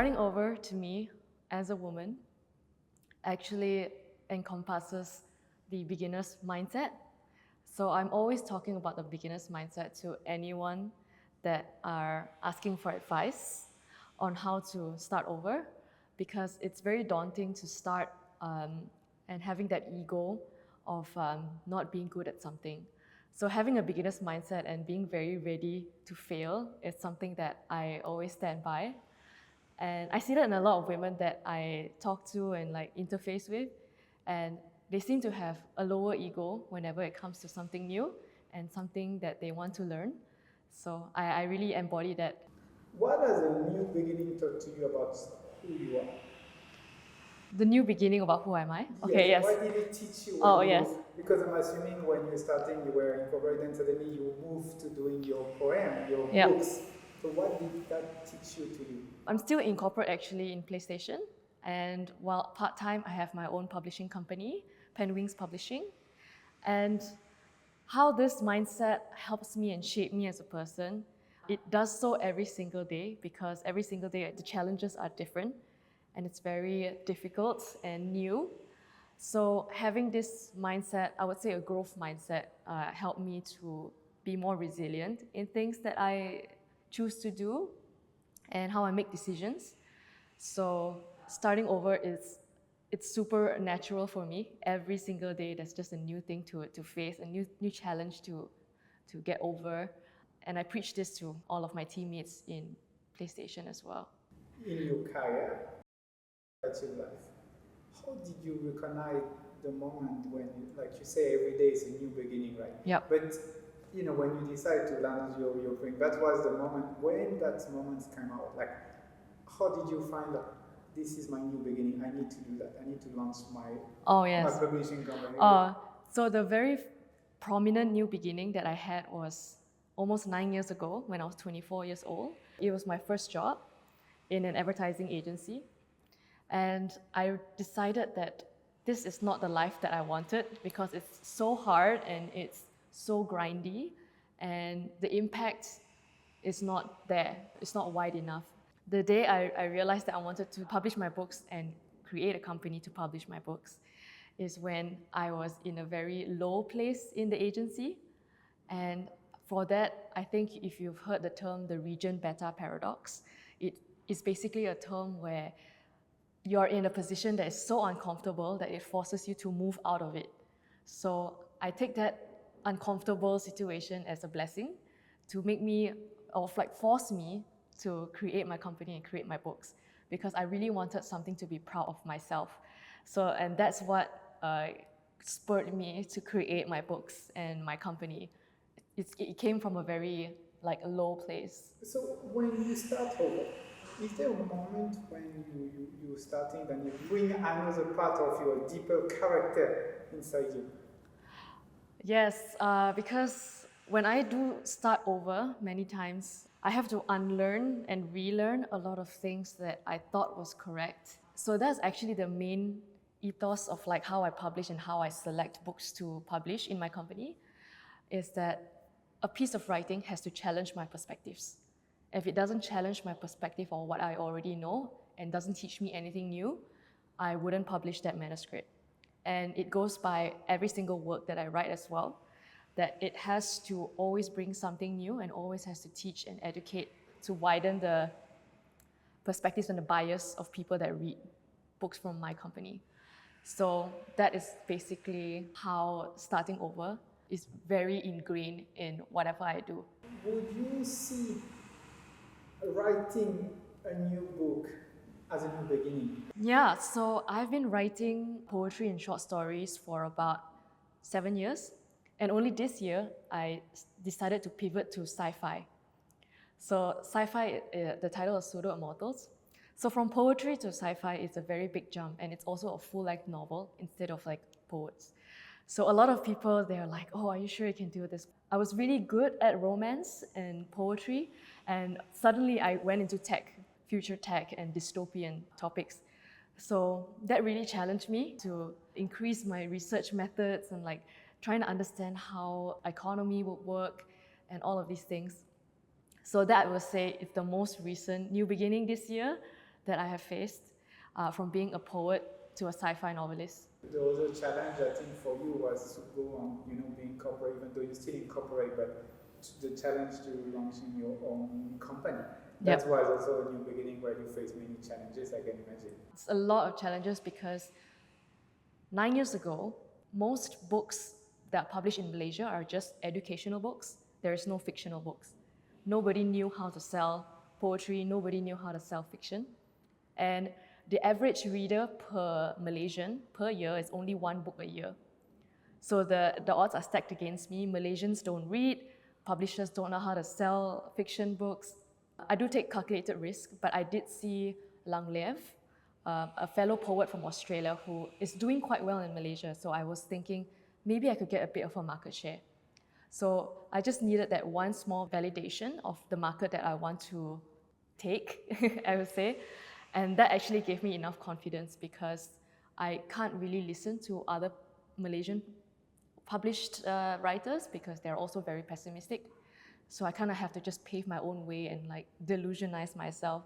starting over to me as a woman actually encompasses the beginner's mindset. So I'm always talking about the beginner's mindset to anyone that are asking for advice on how to start over, because it's very daunting to start and having that ego of not being good at something. So having a beginner's mindset and being very ready to fail is something that I always stand by. And I see that in a lot of women that I talk to and like interface with, and they seem to have a lower ego whenever it comes to something new and something that they want to learn. So I really embody that. What does a new beginning talk to you about who you are? The new beginning about who am I? Okay, yes. What did it teach you? Yes. Because I'm assuming when you're starting, you were incorporated, and suddenly you moved to doing your poem, your books. So what did that teach you to you? I'm still in corporate actually in PlayStation, and while part-time I have my own publishing company, Penwings Publishing. And how this mindset helps me and shape me as a person, it does so every single day, because every single day the challenges are different and it's very difficult and new. So having this mindset, I would say a growth mindset, helped me to be more resilient in things that I choose to do and how I make decisions. So starting over it's super natural for me. Every single day there's just a new thing to face, a new challenge to get over. And I preach this to all of my teammates in PlayStation as well. In your career, at your life, how did you recognize the moment when, like you say, every day is a new beginning, right? Yep. But when you decide to launch your thing, that was the moment when that moment came out. Like, how did you find out this is my new beginning? I need to do that. I need to launch my publishing company. So the very prominent new beginning that I had was almost 9 years ago when I was 24 years old. It was my first job in an advertising agency. And I decided that this is not the life that I wanted, because it's so hard and it's so grindy, and the impact is not there. It's not wide enough. The day I realized that I wanted to publish my books and create a company to publish my books is when I was in a very low place in the agency. And for that, I think if you've heard the term the region beta paradox, it is basically a term where you're in a position that is so uncomfortable that it forces you to move out of it. So I take that uncomfortable situation as a blessing to make me, or like force me to create my company and create my books, because I really wanted something to be proud of myself. So, and that's what spurred me to create my books and my company. It came from a very a low place. So when you start over, is there a moment when you're starting and you bring another part of your deeper character inside you? Yes, because when I do start over many times, I have to unlearn and relearn a lot of things that I thought was correct. So that's actually the main ethos of how I publish and how I select books to publish in my company, is that a piece of writing has to challenge my perspectives. If it doesn't challenge my perspective or what I already know and doesn't teach me anything new, I wouldn't publish that manuscript. And it goes by every single work that I write as well, that it has to always bring something new and always has to teach and educate to widen the perspectives and the bias of people that read books from my company. So that is basically how starting over is very ingrained in whatever I do. Would you see writing a new book as a new beginning? Yeah, so I've been writing poetry and short stories for about 7 years. And only this year, I decided to pivot to sci-fi. So sci-fi, the title is Pseudo Immortals. So from poetry to sci-fi is a very big jump, and it's also a full-length novel instead of poets. So a lot of people, they're like, oh, are you sure you can do this? I was really good at romance and poetry, and suddenly I went into tech, future tech and dystopian topics. So that really challenged me to increase my research methods and trying to understand how economy would work and all of these things. So that I would say is the most recent new beginning this year that I have faced from being a poet to a sci-fi novelist. The other challenge I think for you was to go on, being corporate, even though you're still in corporate, but the challenge to launching your own company. That was also a new beginning where you faced many challenges, I can imagine. It's a lot of challenges because 9 years ago, most books that are published in Malaysia are just educational books. There is no fictional books. Nobody knew how to sell poetry, nobody knew how to sell fiction. And the average reader per Malaysian per year is only one book a year. So the odds are stacked against me. Malaysians don't read, publishers don't know how to sell fiction books. I do take calculated risk, but I did see Lang Lev, a fellow poet from Australia who is doing quite well in Malaysia. So I was thinking maybe I could get a bit of a market share. So I just needed that one small validation of the market that I want to take, I would say. And that actually gave me enough confidence because I can't really listen to other Malaysian published writers because they're also very pessimistic. So I kind of have to just pave my own way and like delusionize myself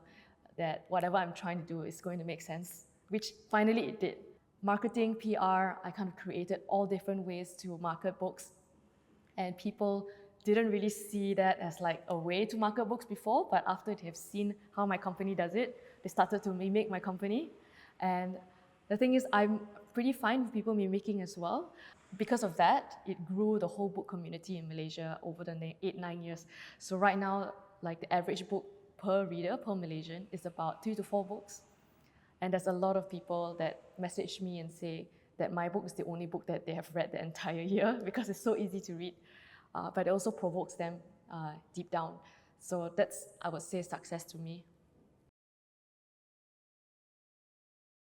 that whatever I'm trying to do is going to make sense, which finally it did. Marketing, PR, I kind of created all different ways to market books. And people didn't really see that as like a way to market books before, but after they've seen how my company does it, they started to mimic my company. And the thing is, I'm pretty fine with people mimicking as well. Because of that, it grew the whole book community in Malaysia over the 8-9 years. So right now, like the average book per reader, per Malaysian, is about 3 to 4 books. And there's a lot of people that message me and say that my book is the only book that they have read the entire year because it's so easy to read. But it also provokes them deep down. So that's, I would say, success to me.